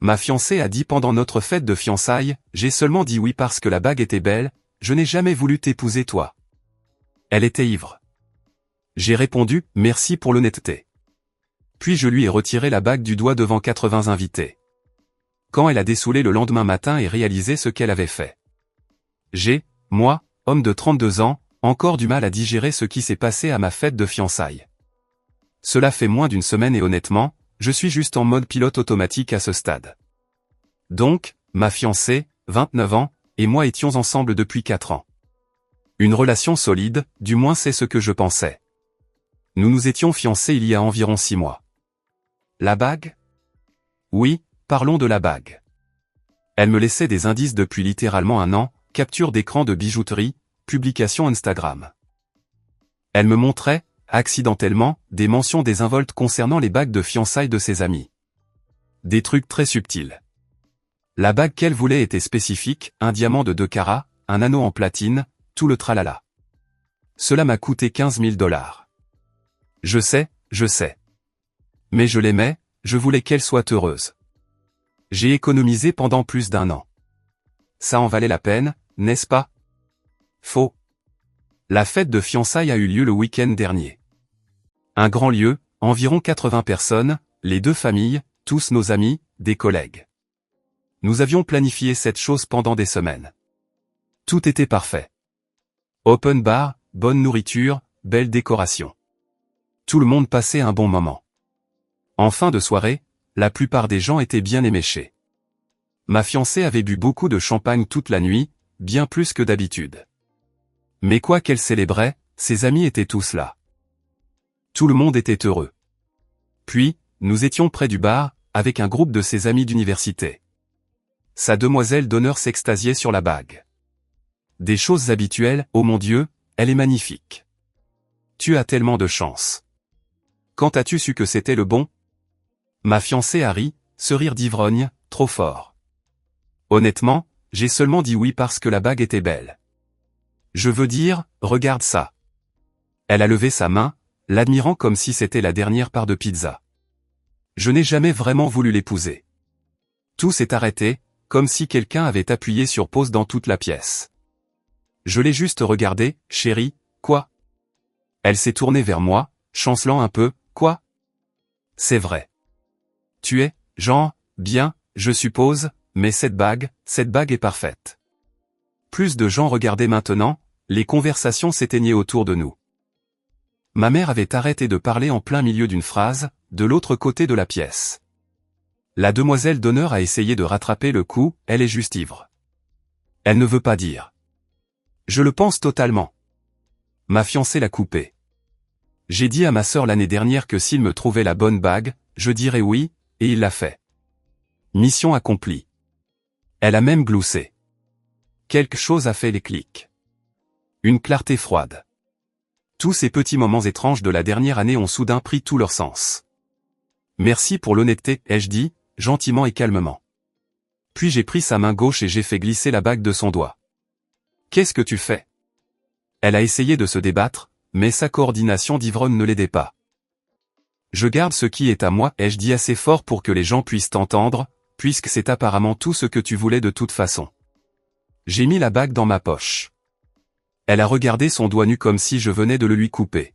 Ma fiancée a dit pendant notre fête de fiançailles, j'ai seulement dit oui parce que la bague était belle, je n'ai jamais voulu t'épouser toi. Elle était ivre. J'ai répondu, merci pour l'honnêteté. Puis je lui ai retiré la bague du doigt devant 80 invités. Quand elle a dessoulé le lendemain matin et réalisé ce qu'elle avait fait. J'ai, moi, homme de 32 ans, encore du mal à digérer ce qui s'est passé à ma fête de fiançailles. Cela fait moins d'une semaine et honnêtement, je suis juste en mode pilote automatique à ce stade. Donc, ma fiancée, 29 ans, et moi étions ensemble depuis 4 ans. Une relation solide, du moins c'est ce que je pensais. Nous nous étions fiancés il y a environ 6 mois. La bague? Oui, parlons de la bague. Elle me laissait des indices depuis littéralement 1 an, capture d'écran de bijouterie, publication Instagram. Elle me montrait, accidentellement, des mentions désinvoltes concernant les bagues de fiançailles de ses amis. Des trucs très subtils. La bague qu'elle voulait était spécifique, un diamant de 2 carats, un anneau en platine, tout le tralala. Cela m'a coûté 15 000 $. Je sais. Mais je l'aimais, je voulais qu'elle soit heureuse. J'ai économisé pendant plus d'1 an. Ça en valait la peine, n'est-ce pas? Faux. La fête de fiançailles a eu lieu le week-end dernier. Un grand lieu, environ 80 personnes, les 2 familles, tous nos amis, des collègues. Nous avions planifié cette chose pendant des semaines. Tout était parfait. Open bar, bonne nourriture, belle décoration. Tout le monde passait un bon moment. En fin de soirée, la plupart des gens étaient bien éméchés. Ma fiancée avait bu beaucoup de champagne toute la nuit, bien plus que d'habitude. Mais quoi qu'elle célébrait, ses amis étaient tous là. Tout le monde était heureux. Puis, nous étions près du bar, avec un groupe de ses amis d'université. Sa demoiselle d'honneur s'extasiait sur la bague. Des choses habituelles, oh mon Dieu, elle est magnifique. Tu as tellement de chance. Quand as-tu su que c'était le bon? Ma fiancée a ri, ce rire d'ivrogne, trop fort. Honnêtement, j'ai seulement dit oui parce que la bague était belle. Je veux dire, regarde ça. Elle a levé sa main, l'admirant comme si c'était la dernière part de pizza. Je n'ai jamais vraiment voulu l'épouser. Tout s'est arrêté, comme si quelqu'un avait appuyé sur pause dans toute la pièce. Je l'ai juste regardée, chérie, quoi? Elle s'est tournée vers moi, chancelant un peu, quoi? C'est vrai. Tu es, genre, bien, je suppose, mais cette bague est parfaite. Plus de gens regardaient maintenant, les conversations s'éteignaient autour de nous. Ma mère avait arrêté de parler en plein milieu d'une phrase, de l'autre côté de la pièce. La demoiselle d'honneur a essayé de rattraper le coup, elle est juste ivre. Elle ne veut pas dire. Je le pense totalement. Ma fiancée l'a coupé. J'ai dit à ma sœur l'année dernière que s'il me trouvait la bonne bague, je dirais oui, et il l'a fait. Mission accomplie. Elle a même gloussé. Quelque chose a fait les clics. Une clarté froide. Tous ces petits moments étranges de la dernière année ont soudain pris tout leur sens. Merci pour l'honnêteté, ai-je dit, gentiment et calmement. Puis j'ai pris sa main gauche et j'ai fait glisser la bague de son doigt. Qu'est-ce que tu fais? Elle a essayé de se débattre, mais sa coordination d'ivrogne ne l'aidait pas. Je garde ce qui est à moi, ai-je dit assez fort pour que les gens puissent t'entendre, puisque c'est apparemment tout ce que tu voulais de toute façon. J'ai mis la bague dans ma poche. Elle a regardé son doigt nu comme si je venais de le lui couper.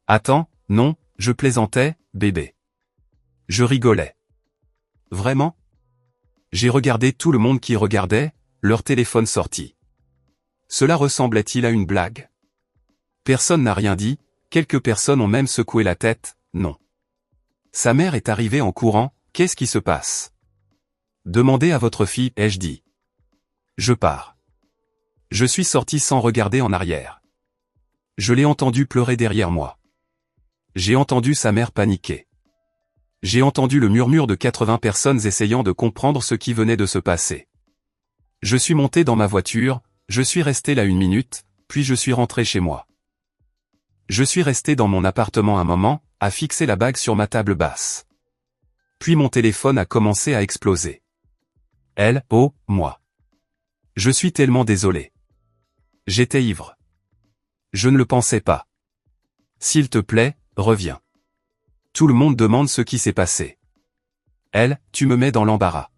Attends, non, je plaisantais, bébé. Je rigolais. Vraiment? J'ai regardé tout le monde qui regardait, leur téléphone sorti. Cela ressemblait-il à une blague? Personne n'a rien dit, quelques personnes ont même secoué la tête, non. Sa mère est arrivée en courant, qu'est-ce qui se passe? Demandez à votre fille, ai-je dit. Je pars. Je suis sorti sans regarder en arrière. Je l'ai entendu pleurer derrière moi. J'ai entendu sa mère paniquer. J'ai entendu le murmure de 80 personnes essayant de comprendre ce qui venait de se passer. Je suis monté dans ma voiture, je suis resté là 1 minute, puis je suis rentré chez moi. Je suis resté dans mon appartement un moment, à fixer la bague sur ma table basse. Puis mon téléphone a commencé à exploser. Elle, oh, moi. Je suis tellement désolé. J'étais ivre. Je ne le pensais pas. S'il te plaît, reviens. Tout le monde demande ce qui s'est passé. Elle, tu me mets dans l'embarras.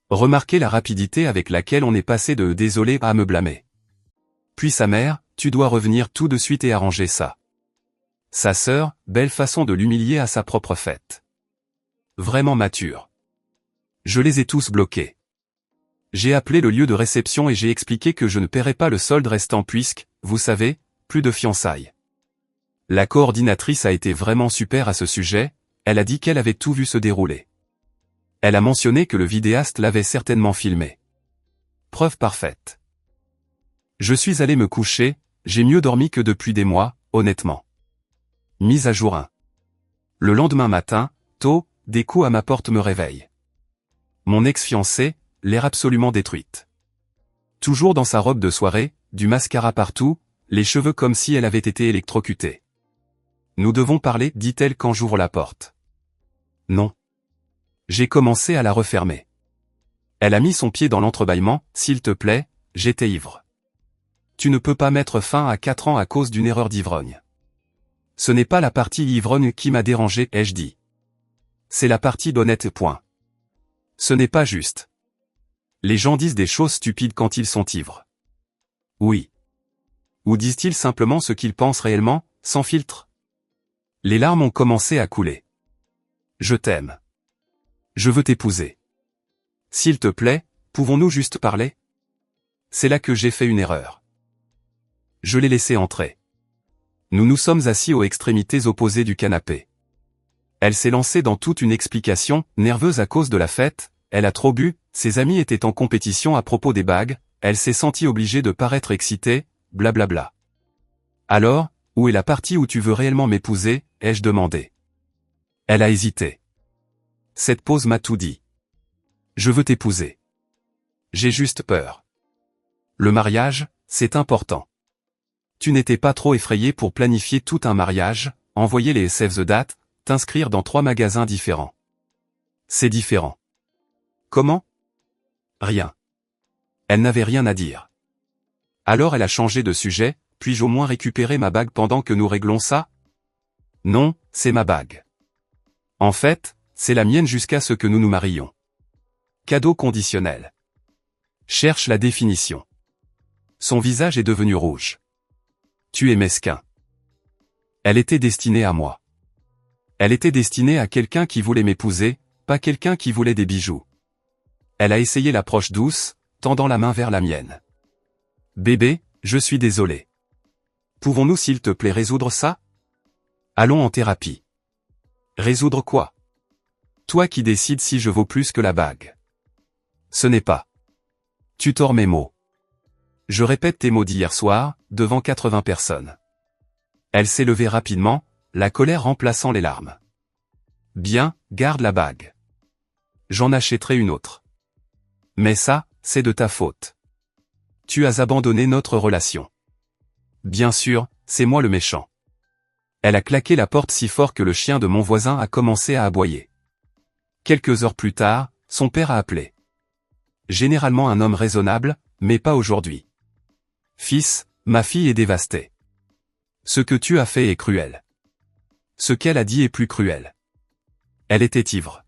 Remarquez la rapidité avec laquelle on est passé de « désolé » à me blâmer. Puis sa mère, tu dois revenir tout de suite et arranger ça. Sa sœur, belle façon de l'humilier à sa propre fête. Vraiment mature. Je les ai tous bloqués. J'ai appelé le lieu de réception et j'ai expliqué que je ne paierais pas le solde restant puisque, vous savez, plus de fiançailles. La coordinatrice a été vraiment super à ce sujet, elle a dit qu'elle avait tout vu se dérouler. Elle a mentionné que le vidéaste l'avait certainement filmé. Preuve parfaite. Je suis allé me coucher, j'ai mieux dormi que depuis des mois, honnêtement. Mise à jour 1. Le lendemain matin, tôt, des coups à ma porte me réveillent. Mon ex-fiancée, l'air absolument détruite. Toujours dans sa robe de soirée, du mascara partout, les cheveux comme si elle avait été électrocutée. Nous devons parler, dit-elle quand j'ouvre la porte. Non. J'ai commencé à la refermer. Elle a mis son pied dans l'entrebâillement, s'il te plaît, j'étais ivre. Tu ne peux pas mettre fin à 4 ans à cause d'une erreur d'ivrogne. Ce n'est pas la partie ivrogne qui m'a dérangé, ai-je dit. C'est la partie d'honnête point. Ce n'est pas juste. Les gens disent des choses stupides quand ils sont ivres. Oui. Ou disent-ils simplement ce qu'ils pensent réellement, sans filtre? Les larmes ont commencé à couler. Je t'aime. Je veux t'épouser. S'il te plaît, pouvons-nous juste parler? C'est là que j'ai fait une erreur. Je l'ai laissé entrer. Nous nous sommes assis aux extrémités opposées du canapé. Elle s'est lancée dans toute une explication, nerveuse à cause de la fête, elle a trop bu, ses amis étaient en compétition à propos des bagues, elle s'est sentie obligée de paraître excitée, blablabla. Alors, où est la partie où tu veux réellement m'épouser, ai-je demandé. Elle a hésité. Cette pause m'a tout dit. Je veux t'épouser. J'ai juste peur. Le mariage, c'est important. Tu n'étais pas trop effrayé pour planifier tout un mariage, envoyer les save the date, t'inscrire dans 3 magasins différents. C'est différent. Comment? Rien. Elle n'avait rien à dire. Alors elle a changé de sujet, puis-je au moins récupérer ma bague pendant que nous réglons ça? Non, c'est ma bague. En fait, c'est la mienne jusqu'à ce que nous nous marions. Cadeau conditionnel. Cherche la définition. Son visage est devenu rouge. Tu es mesquin. Elle était destinée à moi. Elle était destinée à quelqu'un qui voulait m'épouser, pas quelqu'un qui voulait des bijoux. Elle a essayé l'approche douce, tendant la main vers la mienne. Bébé, je suis désolé. Pouvons-nous s'il te plaît résoudre ça? Allons en thérapie. Résoudre quoi? Toi qui décides si je vaux plus que la bague. Ce n'est pas. Tu tords mes mots. Je répète tes mots d'hier soir, devant 80 personnes. Elle s'est levée rapidement, la colère remplaçant les larmes. Bien, garde la bague. J'en achèterai une autre. Mais ça, c'est de ta faute. Tu as abandonné notre relation. Bien sûr, c'est moi le méchant. Elle a claqué la porte si fort que le chien de mon voisin a commencé à aboyer. Quelques heures plus tard, son père a appelé. Généralement un homme raisonnable, mais pas aujourd'hui. Fils, ma fille est dévastée. Ce que tu as fait est cruel. Ce qu'elle a dit est plus cruel. Elle était ivre.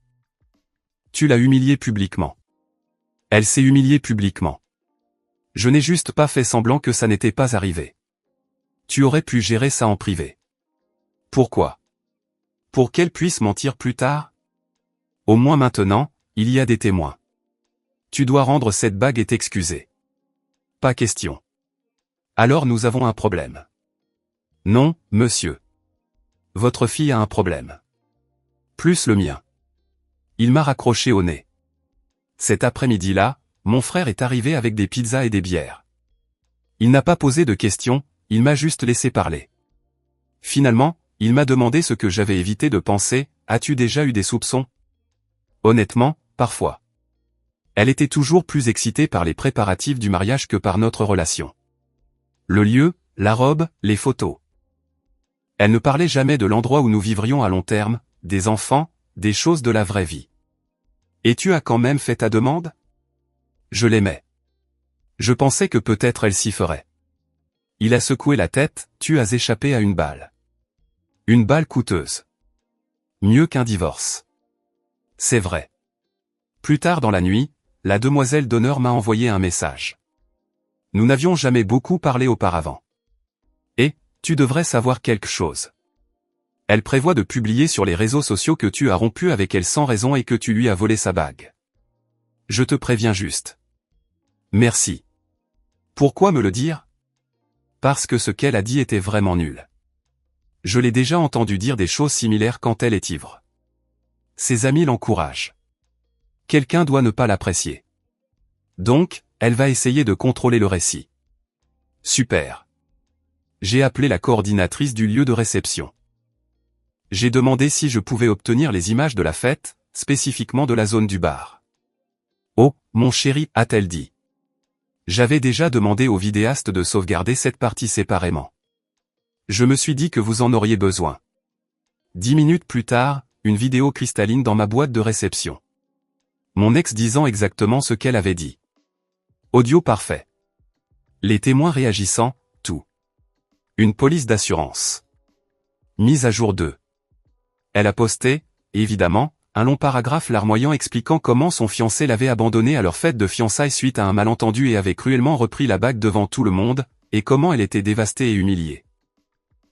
Tu l'as humiliée publiquement. Elle s'est humiliée publiquement. Je n'ai juste pas fait semblant que ça n'était pas arrivé. Tu aurais pu gérer ça en privé. Pourquoi? Pour qu'elle puisse mentir plus tard? Au moins maintenant, il y a des témoins. Tu dois rendre cette bague et t'excuser. Pas question. Alors nous avons un problème. Non, monsieur. Votre fille a un problème. Plus le mien. Il m'a raccroché au nez. Cet après-midi-là, mon frère est arrivé avec des pizzas et des bières. Il n'a pas posé de questions, il m'a juste laissé parler. Finalement, il m'a demandé ce que j'avais évité de penser, as-tu déjà eu des soupçons? Honnêtement, parfois. Elle était toujours plus excitée par les préparatifs du mariage que par notre relation. Le lieu, la robe, les photos. Elle ne parlait jamais de l'endroit où nous vivrions à long terme, des enfants, des choses de la vraie vie. Et tu as quand même fait ta demande? Je l'aimais. Je pensais que peut-être elle s'y ferait. Il a secoué la tête, tu as échappé à une balle. Une balle coûteuse. Mieux qu'un divorce. C'est vrai. Plus tard dans la nuit, la demoiselle d'honneur m'a envoyé un message. Nous n'avions jamais beaucoup parlé auparavant. Et, tu devrais savoir quelque chose. Elle prévoit de publier sur les réseaux sociaux que tu as rompu avec elle sans raison et que tu lui as volé sa bague. Je te préviens juste. Merci. Pourquoi me le dire? Parce que ce qu'elle a dit était vraiment nul. Je l'ai déjà entendu dire des choses similaires quand elle est ivre. Ses amis l'encouragent. Quelqu'un doit ne pas l'apprécier. Donc, elle va essayer de contrôler le récit. Super. J'ai appelé la coordinatrice du lieu de réception. J'ai demandé si je pouvais obtenir les images de la fête, spécifiquement de la zone du bar. Oh, mon chéri, a-t-elle dit. J'avais déjà demandé au vidéaste de sauvegarder cette partie séparément. Je me suis dit que vous en auriez besoin. 10 minutes plus tard, une vidéo cristalline dans ma boîte de réception. Mon ex disant exactement ce qu'elle avait dit. Audio parfait. Les témoins réagissant, tout. Une police d'assurance. Mise à jour 2. Elle a posté, évidemment, un long paragraphe larmoyant expliquant comment son fiancé l'avait abandonnée à leur fête de fiançailles suite à un malentendu et avait cruellement repris la bague devant tout le monde, et comment elle était dévastée et humiliée.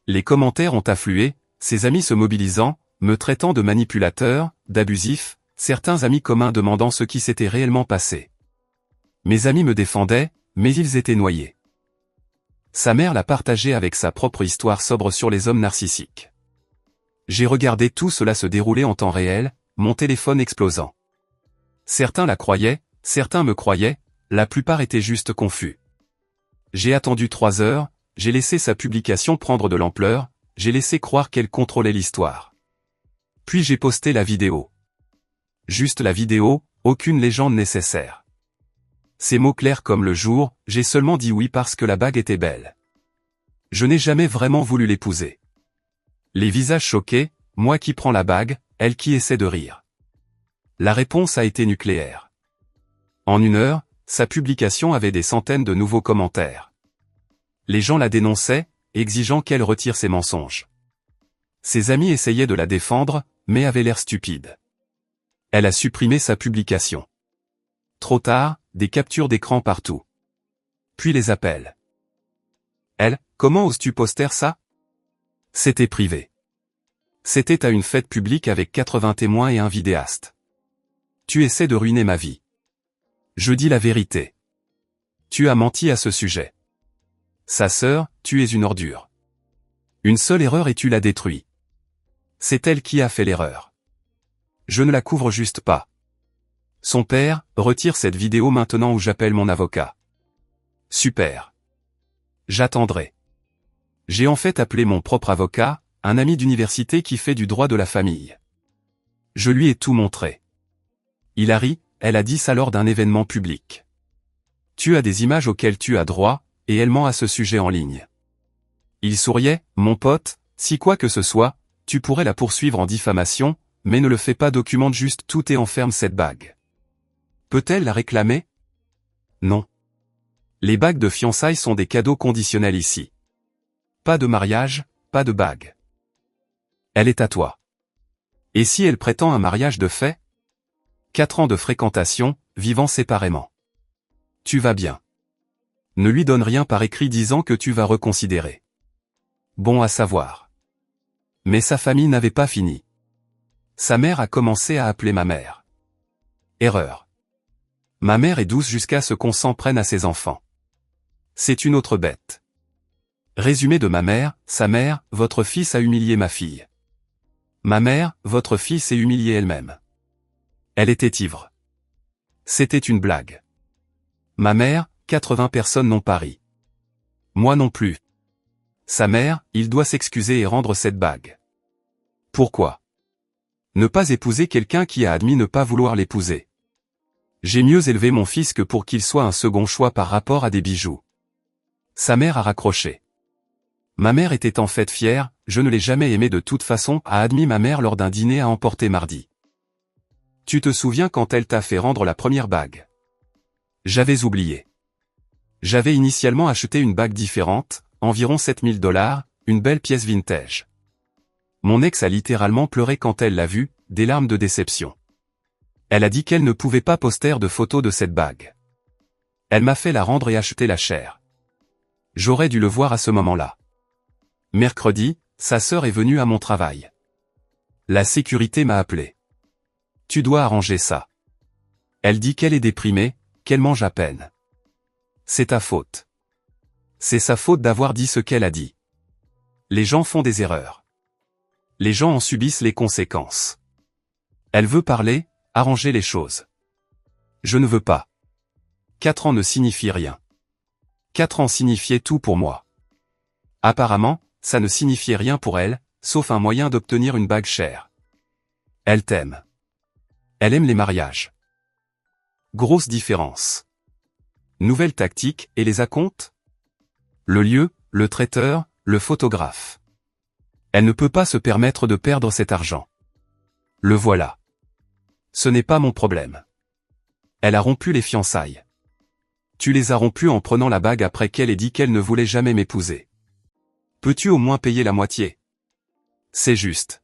Les commentaires ont afflué, ses amis se mobilisant, me traitant de manipulateur, d'abusif, certains amis communs demandant ce qui s'était réellement passé. Mes amis me défendaient, mais ils étaient noyés. Sa mère l'a partagé avec sa propre histoire sobre sur les hommes narcissiques. J'ai regardé tout cela se dérouler en temps réel, mon téléphone explosant. Certains la croyaient, certains me croyaient, la plupart étaient juste confus. J'ai attendu 3 heures, j'ai laissé sa publication prendre de l'ampleur, j'ai laissé croire qu'elle contrôlait l'histoire. Puis j'ai posté la vidéo. Juste la vidéo, aucune légende nécessaire. Ces mots clairs comme le jour, j'ai seulement dit oui parce que la bague était belle. Je n'ai jamais vraiment voulu l'épouser. Les visages choqués, moi qui prends la bague, elle qui essaie de rire. La réponse a été nucléaire. En 1 heure, sa publication avait des centaines de nouveaux commentaires. Les gens la dénonçaient, exigeant qu'elle retire ses mensonges. Ses amis essayaient de la défendre, mais avaient l'air stupides. Elle a supprimé sa publication. Trop tard, des captures d'écran partout. Puis les appels. Elle, comment oses-tu poster ça? C'était privé. C'était à une fête publique avec 80 témoins et un vidéaste. Tu essaies de ruiner ma vie. Je dis la vérité. Tu as menti à ce sujet. Sa sœur, tu es une ordure. Une seule erreur et tu l'as détruit. C'est elle qui a fait l'erreur. Je ne la couvre juste pas. Son père, retire cette vidéo maintenant ou j'appelle mon avocat. Super. J'attendrai. J'ai en fait appelé mon propre avocat, un ami d'université qui fait du droit de la famille. Je lui ai tout montré. Il a ri, elle a dit ça lors d'un événement public. Tu as des images auxquelles tu as droit, et elle ment à ce sujet en ligne. Il souriait, mon pote, si quoi que ce soit, tu pourrais la poursuivre en diffamation, mais ne le fais pas, documente juste tout et enferme cette bague. Peut-elle la réclamer? Non. Les bagues de fiançailles sont des cadeaux conditionnels ici. Pas de mariage, pas de bague. Elle est à toi. Et si elle prétend un mariage de fait? 4 ans de fréquentation, vivant séparément. Tu vas bien. Ne lui donne rien par écrit disant que tu vas reconsidérer. Bon à savoir. Mais sa famille n'avait pas fini. Sa mère a commencé à appeler ma mère. Erreur. Ma mère est douce jusqu'à ce qu'on s'en prenne à ses enfants. C'est une autre bête. Résumé de ma mère, sa mère, votre fils a humilié ma fille. Ma mère, votre fille s'est humiliée elle-même. Elle était ivre. C'était une blague. Ma mère, 80 personnes n'ont pas ri. Moi non plus. Sa mère, il doit s'excuser et rendre cette bague. Pourquoi? Ne pas épouser quelqu'un qui a admis ne pas vouloir l'épouser. J'ai mieux élevé mon fils que pour qu'il soit un second choix par rapport à des bijoux. Sa mère a raccroché. Ma mère était en fait fière, je ne l'ai jamais aimée de toute façon, a admis ma mère lors d'un dîner à emporter mardi. Tu te souviens quand elle t'a fait rendre la première bague? J'avais oublié. J'avais initialement acheté une bague différente, environ $7000, une belle pièce vintage. Mon ex a littéralement pleuré quand elle l'a vue, des larmes de déception. Elle a dit qu'elle ne pouvait pas poster de photos de cette bague. Elle m'a fait la rendre et acheter la chair. J'aurais dû le voir à ce moment-là. Mercredi, sa sœur est venue à mon travail. La sécurité m'a appelé. Tu dois arranger ça. Elle dit qu'elle est déprimée, qu'elle mange à peine. C'est ta faute. C'est sa faute d'avoir dit ce qu'elle a dit. Les gens font des erreurs. Les gens en subissent les conséquences. Elle veut parler, arranger les choses. Je ne veux pas. 4 ans ne signifie rien. 4 ans signifiaient tout pour moi. Apparemment, ça ne signifiait rien pour elle, sauf un moyen d'obtenir une bague chère. Elle t'aime. Elle aime les mariages. Grosse différence. Nouvelle tactique et les acomptes? Le lieu, le traiteur, le photographe. Elle ne peut pas se permettre de perdre cet argent. Le voilà. Ce n'est pas mon problème. Elle a rompu les fiançailles. Tu les as rompues en prenant la bague après qu'elle ait dit qu'elle ne voulait jamais m'épouser. Peux-tu au moins payer la moitié? C'est juste.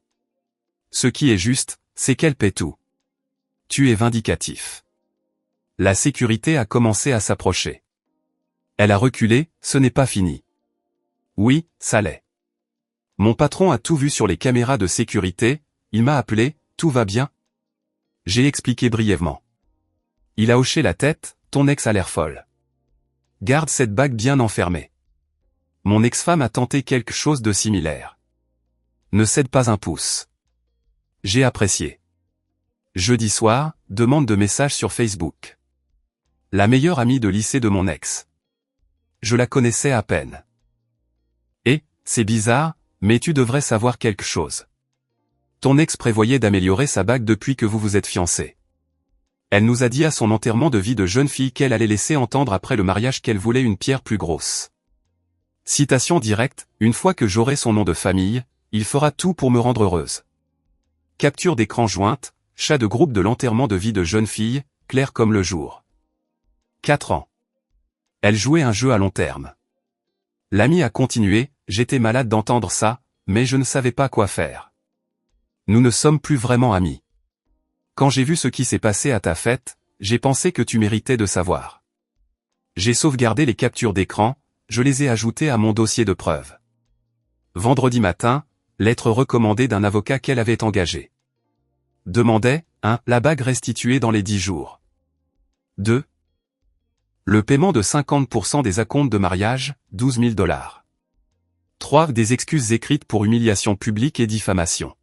Ce qui est juste, c'est qu'elle paie tout. Tu es vindicatif. La sécurité a commencé à s'approcher. Elle a reculé, ce n'est pas fini. Oui, ça l'est. Mon patron a tout vu sur les caméras de sécurité, il m'a appelé, tout va bien? J'ai expliqué brièvement. Il a hoché la tête, ton ex a l'air folle. Garde cette bague bien enfermée. Mon ex-femme a tenté quelque chose de similaire. Ne cède pas un pouce. J'ai apprécié. Jeudi soir, demande de message sur Facebook. La meilleure amie de lycée de mon ex. Je la connaissais à peine. Et, c'est bizarre, mais tu devrais savoir quelque chose. Ton ex prévoyait d'améliorer sa bague depuis que vous vous êtes fiancés. Elle nous a dit à son enterrement de vie de jeune fille qu'elle allait laisser entendre après le mariage qu'elle voulait une pierre plus grosse. Citation directe, une fois que j'aurai son nom de famille, il fera tout pour me rendre heureuse. Capture d'écran jointe, chat de groupe de l'enterrement de vie de jeune fille, clair comme le jour. 4 ans. Elle jouait un jeu à long terme. L'ami a continué, j'étais malade d'entendre ça, mais je ne savais pas quoi faire. Nous ne sommes plus vraiment amis. Quand j'ai vu ce qui s'est passé à ta fête, j'ai pensé que tu méritais de savoir. J'ai sauvegardé les captures d'écran, je les ai ajoutées à mon dossier de preuves. Vendredi matin, lettre recommandée d'un avocat qu'elle avait engagé. Demandait, 1. La bague restituée dans les 10 jours. 2. Le paiement de 50% des acomptes de mariage, 12 000 $. 3. Des excuses écrites pour humiliation publique et diffamation.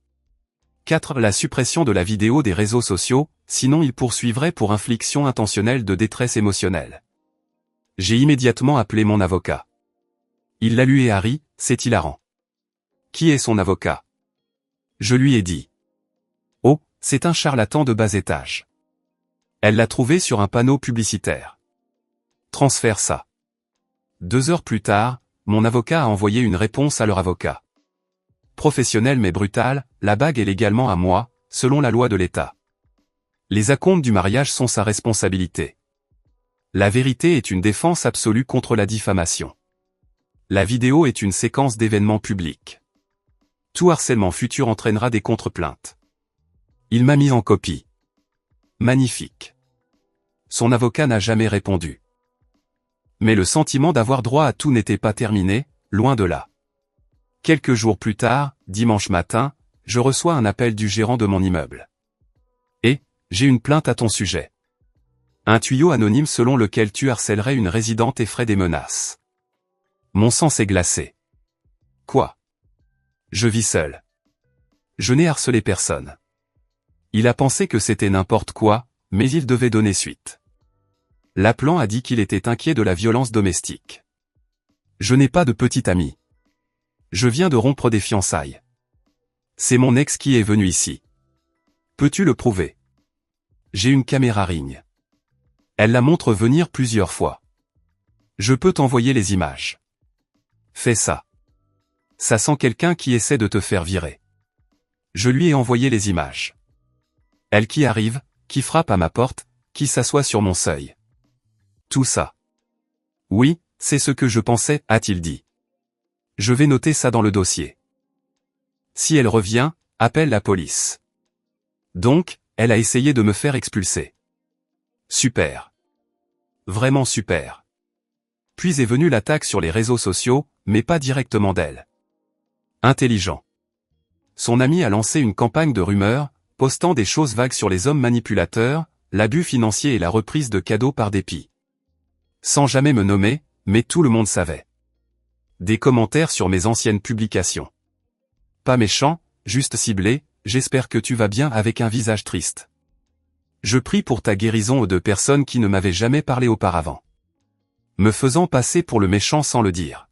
4. La suppression de la vidéo des réseaux sociaux, sinon il poursuivrait pour infliction intentionnelle de détresse émotionnelle. J'ai immédiatement appelé mon avocat. Il l'a lu et a ri, c'est hilarant. Qui est son avocat? Je lui ai dit. Oh, c'est un charlatan de bas étage. Elle l'a trouvé sur un panneau publicitaire. Transfère ça. 2 heures plus tard, mon avocat a envoyé une réponse à leur avocat. Professionnelle mais brutale, la bague est légalement à moi, selon la loi de l'État. Les acomptes du mariage sont sa responsabilité. La vérité est une défense absolue contre la diffamation. La vidéo est une séquence d'événements publics. Tout harcèlement futur entraînera des contre-plaintes. Il m'a mis en copie. Magnifique. Son avocat n'a jamais répondu. Mais le sentiment d'avoir droit à tout n'était pas terminé, loin de là. Quelques jours plus tard, dimanche matin, je reçois un appel du gérant de mon immeuble. Et, j'ai une plainte à ton sujet. Un tuyau anonyme selon lequel tu harcèlerais une résidente et ferais des menaces. Mon sang s'est glacé. Quoi? Je vis seul. Je n'ai harcelé personne. Il a pensé que c'était n'importe quoi, mais il devait donner suite. L'appelant a dit qu'il était inquiet de la violence domestique. Je n'ai pas de petit ami. Je viens de rompre des fiançailles. C'est mon ex qui est venu ici. Peux-tu le prouver? J'ai une caméra Ring. Elle la montre venir plusieurs fois. Je peux t'envoyer les images. Fais ça. Ça sent quelqu'un qui essaie de te faire virer. Je lui ai envoyé les images. Elle qui arrive, qui frappe à ma porte, qui s'assoit sur mon seuil. Tout ça. Oui, c'est ce que je pensais, a-t-il dit. Je vais noter ça dans le dossier. Si elle revient, appelle la police. Donc, elle a essayé de me faire expulser. Super. Vraiment super. Puis est venue l'attaque sur les réseaux sociaux, mais pas directement d'elle. Intelligent. Son ami a lancé une campagne de rumeurs, postant des choses vagues sur les hommes manipulateurs, l'abus financier et la reprise de cadeaux par dépit. Sans jamais me nommer, mais tout le monde savait. Des commentaires sur mes anciennes publications. Pas méchant, juste ciblé, j'espère que tu vas bien avec un visage triste. Je prie pour ta guérison aux 2 personnes qui ne m'avaient jamais parlé auparavant. Me faisant passer pour le méchant sans le dire.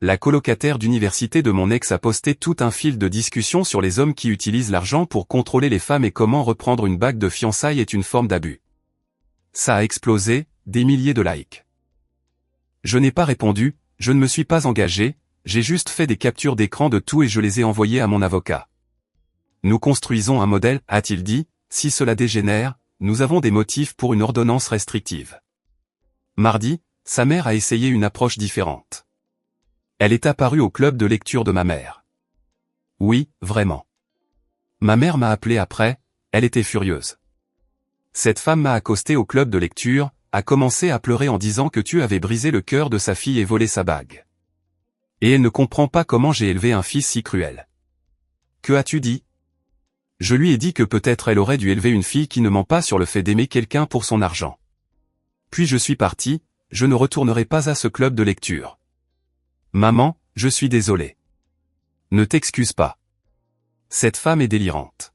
La colocataire d'université de mon ex a posté tout un fil de discussion sur les hommes qui utilisent l'argent pour contrôler les femmes et comment reprendre une bague de fiançailles est une forme d'abus. Ça a explosé, des milliers de likes. Je n'ai pas répondu, je ne me suis pas engagé, j'ai juste fait des captures d'écran de tout et je les ai envoyées à mon avocat. Nous construisons un modèle, a-t-il dit, si cela dégénère, nous avons des motifs pour une ordonnance restrictive. Mardi, sa mère a essayé une approche différente. Elle est apparue au club de lecture de ma mère. Oui, vraiment. Ma mère m'a appelé après, elle était furieuse. Cette femme m'a accosté au club de lecture, a commencé à pleurer en disant que tu avais brisé le cœur de sa fille et volé sa bague. Et elle ne comprend pas comment j'ai élevé un fils si cruel. Que as-tu dit? Je lui ai dit que peut-être elle aurait dû élever une fille qui ne ment pas sur le fait d'aimer quelqu'un pour son argent. Puis je suis parti, je ne retournerai pas à ce club de lecture. Maman, je suis désolé. Ne t'excuse pas. Cette femme est délirante.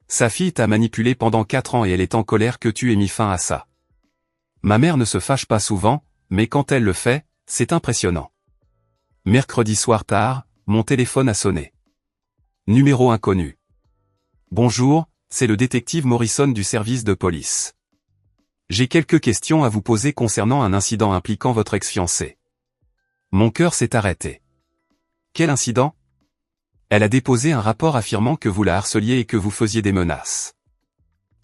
Sa fille t'a manipulé pendant 4 ans et elle est en colère que tu aies mis fin à ça. Ma mère ne se fâche pas souvent, mais quand elle le fait, c'est impressionnant. Mercredi soir tard, mon téléphone a sonné. Numéro inconnu. Bonjour, c'est le détective Morrison du service de police. J'ai quelques questions à vous poser concernant un incident impliquant votre ex-fiancé. Mon cœur s'est arrêté. Quel incident? Elle a déposé un rapport affirmant que vous la harceliez et que vous faisiez des menaces.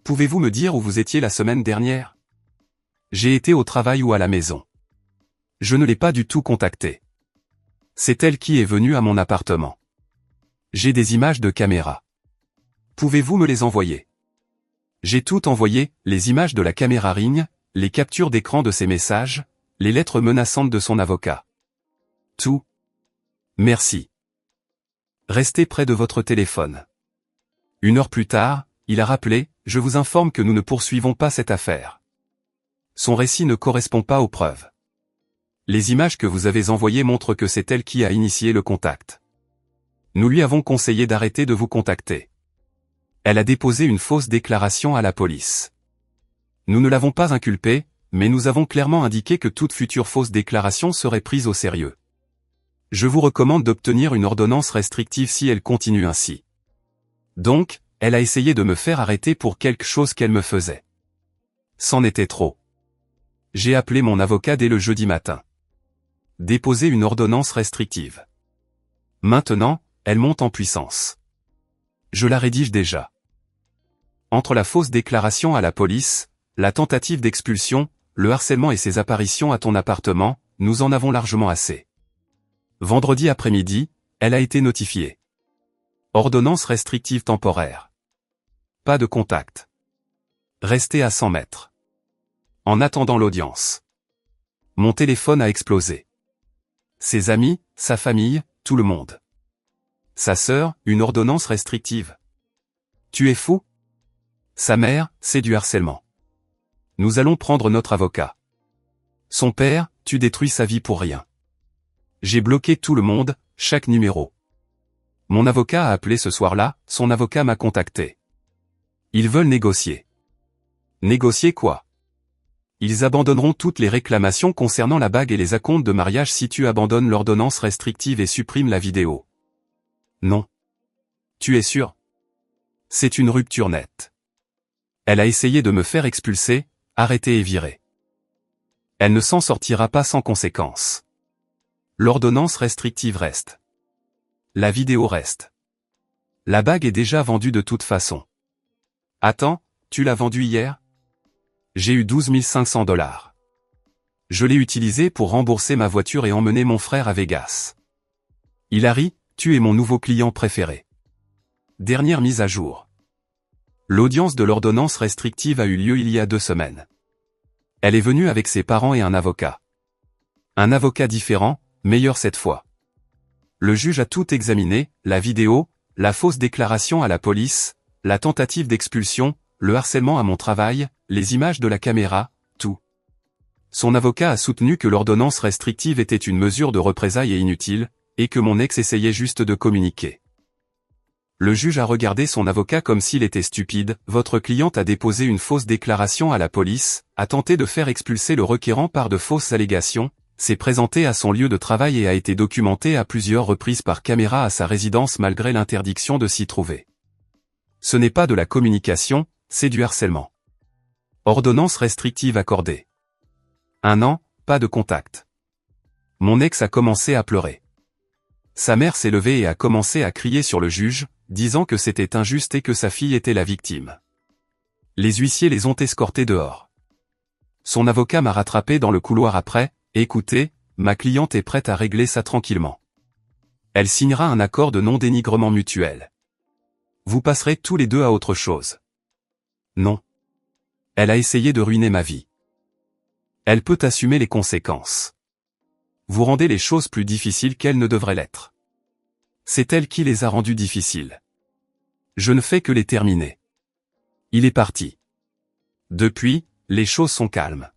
Pouvez-vous me dire où vous étiez la semaine dernière? J'ai été au travail ou à la maison. Je ne l'ai pas du tout contactée. C'est elle qui est venue à mon appartement. J'ai des images de caméra. Pouvez-vous me les envoyer? J'ai tout envoyé, les images de la caméra Ring, les captures d'écran de ses messages, les lettres menaçantes de son avocat. Tout. Merci. Restez près de votre téléphone. 1 heure plus tard, il a rappelé, je vous informe que nous ne poursuivons pas cette affaire. Son récit ne correspond pas aux preuves. Les images que vous avez envoyées montrent que c'est elle qui a initié le contact. Nous lui avons conseillé d'arrêter de vous contacter. Elle a déposé une fausse déclaration à la police. Nous ne l'avons pas inculpée, mais nous avons clairement indiqué que toute future fausse déclaration serait prise au sérieux. Je vous recommande d'obtenir une ordonnance restrictive si elle continue ainsi. Donc, elle a essayé de me faire arrêter pour quelque chose qu'elle me faisait. C'en était trop. J'ai appelé mon avocat dès le jeudi matin. Déposer une ordonnance restrictive. Maintenant, elle monte en puissance. Je la rédige déjà. Entre la fausse déclaration à la police, la tentative d'expulsion, le harcèlement et ses apparitions à ton appartement, nous en avons largement assez. Vendredi après-midi, elle a été notifiée. Ordonnance restrictive temporaire. Pas de contact. Restez à 100 mètres. En attendant l'audience. Mon téléphone a explosé. Ses amis, sa famille, tout le monde. Sa sœur, une ordonnance restrictive. Tu es fou? Sa mère, c'est du harcèlement. Nous allons prendre notre avocat. Son père, tu détruis sa vie pour rien. J'ai bloqué tout le monde, chaque numéro. Mon avocat a appelé ce soir-là, son avocat m'a contacté. Ils veulent négocier. Négocier quoi? Ils abandonneront toutes les réclamations concernant la bague et les acomptes de mariage si tu abandonnes l'ordonnance restrictive et supprimes la vidéo. Non. Tu es sûr? C'est une rupture nette. Elle a essayé de me faire expulser, arrêter et virer. Elle ne s'en sortira pas sans conséquence. L'ordonnance restrictive reste. La vidéo reste. La bague est déjà vendue de toute façon. Attends, tu l'as vendue hier? J'ai eu 12 500 $. Je l'ai utilisé pour rembourser ma voiture et emmener mon frère à Vegas. Hilary, tu es mon nouveau client préféré. Dernière mise à jour. L'audience de l'ordonnance restrictive a eu lieu il y a 2 semaines. Elle est venue avec ses parents et un avocat. Un avocat différent, meilleur cette fois. Le juge a tout examiné, la vidéo, la fausse déclaration à la police, la tentative d'expulsion, le harcèlement à mon travail, les images de la caméra, tout. Son avocat a soutenu que l'ordonnance restrictive était une mesure de représailles et inutile, et que mon ex essayait juste de communiquer. Le juge a regardé son avocat comme s'il était stupide. Votre cliente a déposé une fausse déclaration à la police, a tenté de faire expulser le requérant par de fausses allégations, s'est présentée à son lieu de travail et a été documentée à plusieurs reprises par caméra à sa résidence malgré l'interdiction de s'y trouver. Ce n'est pas de la communication, c'est du harcèlement. Ordonnance restrictive accordée. 1 an, pas de contact. Mon ex a commencé à pleurer. Sa mère s'est levée et a commencé à crier sur le juge, disant que c'était injuste et que sa fille était la victime. Les huissiers les ont escortés dehors. Son avocat m'a rattrapé dans le couloir après. Écoutez, ma cliente est prête à régler ça tranquillement. Elle signera un accord de non-dénigrement mutuel. Vous passerez tous les deux à autre chose. Non. Elle a essayé de ruiner ma vie. Elle peut assumer les conséquences. Vous rendez les choses plus difficiles qu'elles ne devraient l'être. C'est elle qui les a rendues difficiles. Je ne fais que les terminer. Il est parti. Depuis, les choses sont calmes.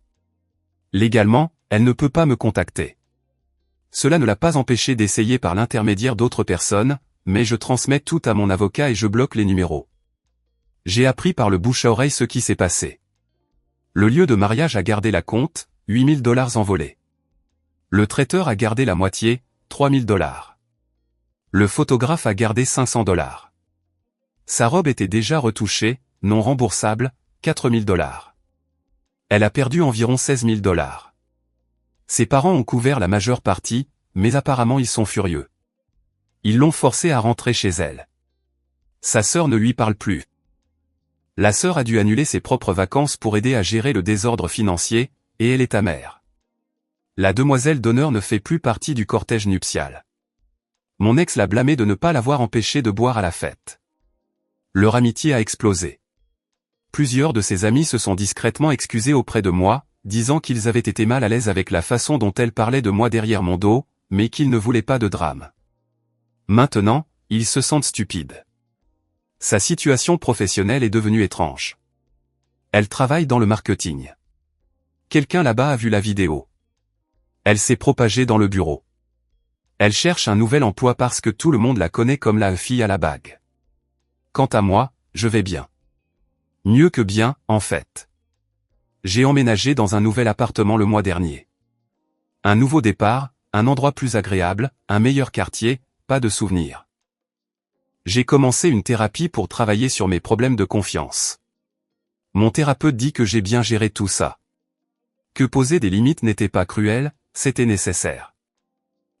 Légalement, elle ne peut pas me contacter. Cela ne l'a pas empêché d'essayer par l'intermédiaire d'autres personnes, mais je transmets tout à mon avocat et je bloque les numéros. J'ai appris par le bouche à oreille ce qui s'est passé. Le lieu de mariage a gardé la compte, $8 000 envolés. Le traiteur a gardé la moitié, $3 000. Le photographe a gardé $500. Sa robe était déjà retouchée, non remboursable, $4 000. Elle a perdu environ $16 000. Ses parents ont couvert la majeure partie, mais apparemment ils sont furieux. Ils l'ont forcée à rentrer chez elle. Sa sœur ne lui parle plus. La sœur a dû annuler ses propres vacances pour aider à gérer le désordre financier, et elle est amère. La demoiselle d'honneur ne fait plus partie du cortège nuptial. Mon ex l'a blâmé de ne pas l'avoir empêché de boire à la fête. Leur amitié a explosé. Plusieurs de ses amis se sont discrètement excusés auprès de moi, disant qu'ils avaient été mal à l'aise avec la façon dont elle parlait de moi derrière mon dos, mais qu'ils ne voulaient pas de drame. Maintenant, ils se sentent stupides. Sa situation professionnelle est devenue étrange. Elle travaille dans le marketing. Quelqu'un là-bas a vu la vidéo. Elle s'est propagée dans le bureau. Elle cherche un nouvel emploi parce que tout le monde la connaît comme la fille à la bague. Quant à moi, je vais bien. Mieux que bien, en fait. J'ai emménagé dans un nouvel appartement le mois dernier. Un nouveau départ, un endroit plus agréable, un meilleur quartier, pas de souvenirs. J'ai commencé une thérapie pour travailler sur mes problèmes de confiance. Mon thérapeute dit que j'ai bien géré tout ça. Que poser des limites n'était pas cruel, c'était nécessaire.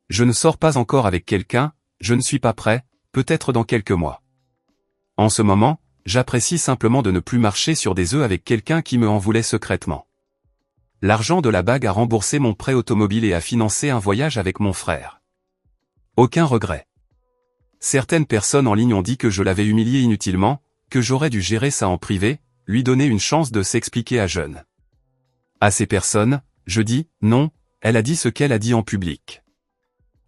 Je ne sors pas encore avec quelqu'un, je ne suis pas prêt, peut-être dans quelques mois. En ce moment, j'apprécie simplement de ne plus marcher sur des œufs avec quelqu'un qui me en voulait secrètement. L'argent de la bague a remboursé mon prêt automobile et a financé un voyage avec mon frère. Aucun regret. Certaines personnes en ligne ont dit que je l'avais humilié inutilement, que j'aurais dû gérer ça en privé, lui donner une chance de s'expliquer à jeune. À ces personnes, je dis, non, elle a dit ce qu'elle a dit en public.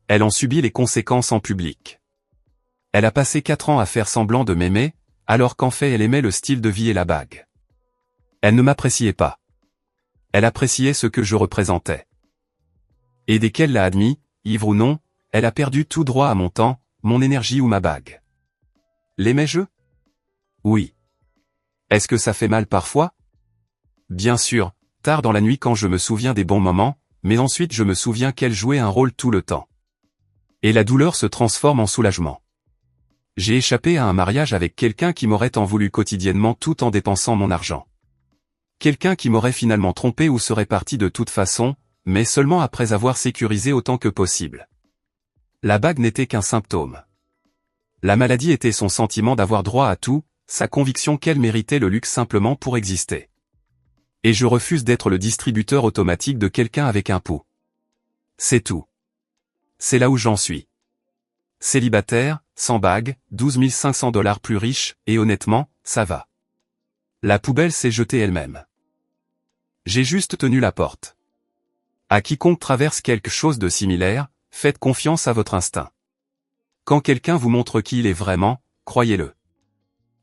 Elle en subit les conséquences en public. Elle a passé 4 ans à faire semblant de m'aimer, alors qu'en fait elle aimait le style de vie et la bague. Elle ne m'appréciait pas. Elle appréciait ce que je représentais. Et dès qu'elle l'a admis, ivre ou non, elle a perdu tout droit à mon temps, mon énergie ou ma bague. L'aimais-je? Oui. Est-ce que ça fait mal parfois? Bien sûr, tard dans la nuit quand je me souviens des bons moments, mais ensuite je me souviens qu'elle jouait un rôle tout le temps. Et la douleur se transforme en soulagement. J'ai échappé à un mariage avec quelqu'un qui m'aurait en voulu quotidiennement tout en dépensant mon argent. Quelqu'un qui m'aurait finalement trompé ou serait parti de toute façon, mais seulement après avoir sécurisé autant que possible. La bague n'était qu'un symptôme. La maladie était son sentiment d'avoir droit à tout, sa conviction qu'elle méritait le luxe simplement pour exister. Et je refuse d'être le distributeur automatique de quelqu'un avec un pouls. C'est tout. C'est là où j'en suis. Célibataire, sans bague, $12 500 plus riche, et honnêtement, ça va. La poubelle s'est jetée elle-même. J'ai juste tenu la porte. À quiconque traverse quelque chose de similaire, faites confiance à votre instinct. Quand quelqu'un vous montre qui il est vraiment, croyez-le.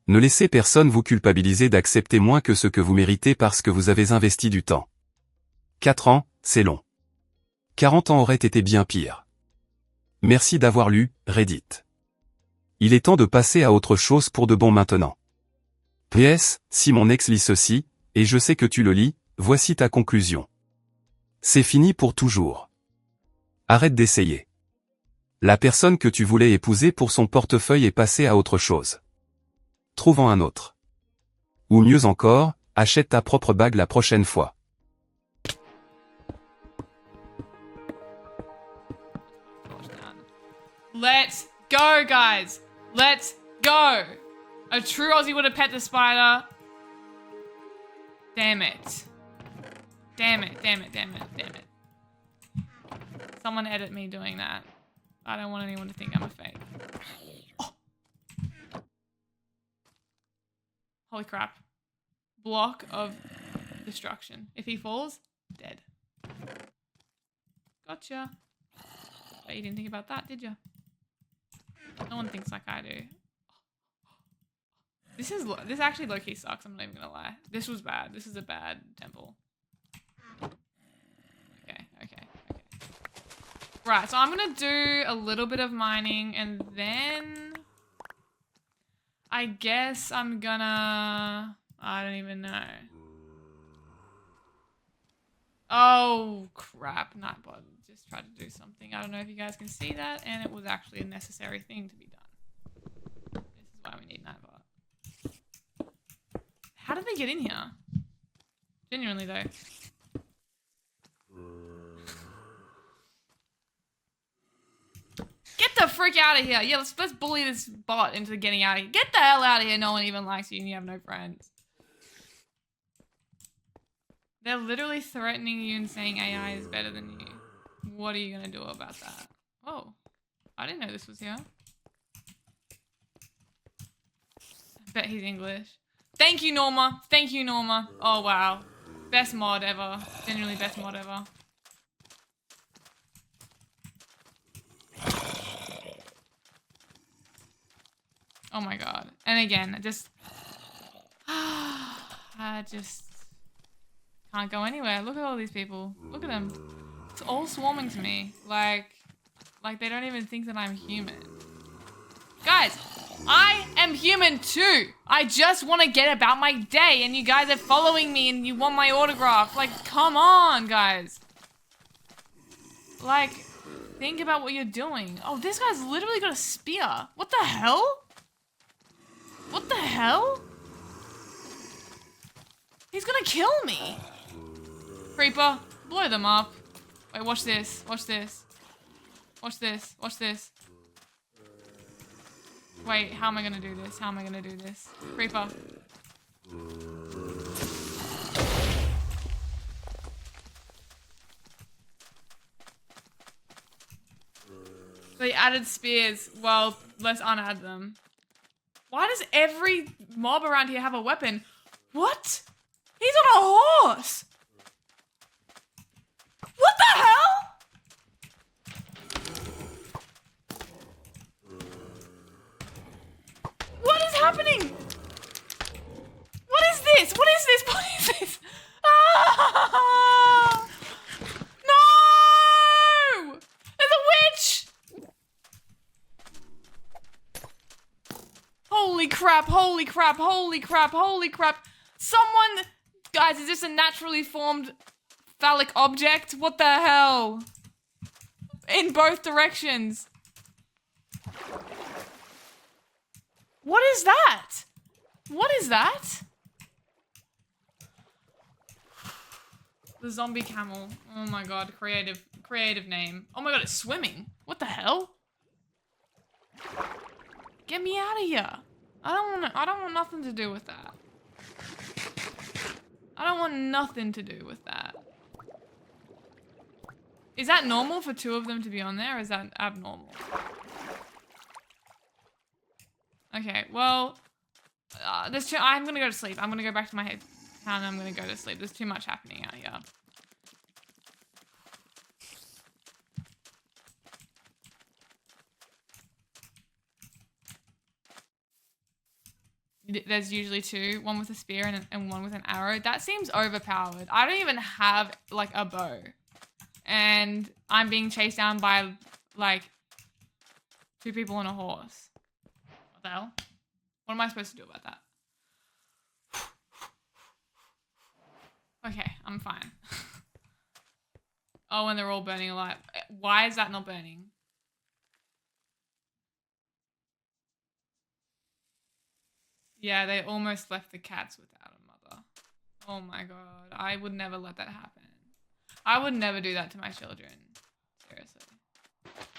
Ne laissez personne vous culpabiliser d'accepter moins que ce que vous méritez parce que vous avez investi du temps. 4 ans, c'est long. 40 ans auraient été bien pire. Merci d'avoir lu, Reddit. Il est temps de passer à autre chose pour de bon maintenant. PS, si mon ex lit ceci, et je sais que tu le lis, voici ta conclusion. C'est fini pour toujours. Arrête d'essayer. La personne que tu voulais épouser pour son portefeuille est passée à autre chose. Trouve-en un autre. Ou mieux encore, achète ta propre bague la prochaine fois. Let's go, guys. Let's go. A true Aussie would have pet the spider. Damn it. Damn it, damn it, damn it, damn it. Someone edit me doing that. I don't want anyone to think I'm a fake. Oh. Holy crap. Block of destruction. If he falls, dead. Gotcha. But you didn't think about that, did you? No one thinks like I do. This actually low-key sucks, I'm not even gonna lie. This was bad. This is a bad temple. Okay. Right, so I'm gonna do a little bit of mining and then I guess I'm gonna, I don't even know. Oh crap, Nightbot just tried to do something. I don't know if you guys can see that, and it was actually a necessary thing to be done. This is why we need Nightbot. How did they get in here? Genuinely though. Get the frick out of here. Yeah, let's bully this bot into getting out of here. Get the hell out of here. No one even likes you and you have no friends. They're literally threatening you and saying AI is better than you. What are you gonna do about that? Oh, I didn't know this was here. I bet he's English. Thank you, Norma. Thank you, Norma. Oh, wow. Best mod ever. Genuinely best mod ever. Oh my god. And again, I just can't go anywhere. Look at all these people. Look at them. It's all swarming to me. Like they don't even think that I'm human. Guys, I am human too. I just want to get about my day and you guys are following me and you want my autograph. Like, come on, guys. Like, think about what you're doing. Oh, this guy's literally got a spear. What the hell? What the hell? He's gonna kill me. Creeper, blow them up. Wait, watch this. Watch this. Watch this. Watch this. Wait, how am I gonna do this? How am I gonna do this? Creeper. They added spears. Well, let's unadd them. Why does every mob around here have a weapon? What? He's on a horse! What the hell? What is happening? What is this? What is this? What is this? Ah! No! There's a witch! Holy crap, holy crap, holy crap, holy crap. Someone... Guys, is this a naturally formed phallic object? What the hell? In both directions. What is that? What is that? The zombie camel. Oh my god, creative name. Oh my god, it's swimming. What the hell? Get me out of here. I don't want nothing to do with that. I don't want nothing to do with that. Is that normal for two of them to be on there, or is that abnormal? Okay, well, I'm gonna go to sleep. I'm gonna go back to my town and I'm gonna go to sleep. There's too much happening out here. There's usually two, one with a spear and one with an arrow. That seems overpowered. I don't even have like a bow. And I'm being chased down by like 2 people on a horse. What the hell? What am I supposed to do about that? Okay, I'm fine. Oh, and they're all burning alive. Why is that not burning? Yeah, they almost left the cats without a mother. Oh my god. I would never let that happen. I would never do that to my children. Seriously.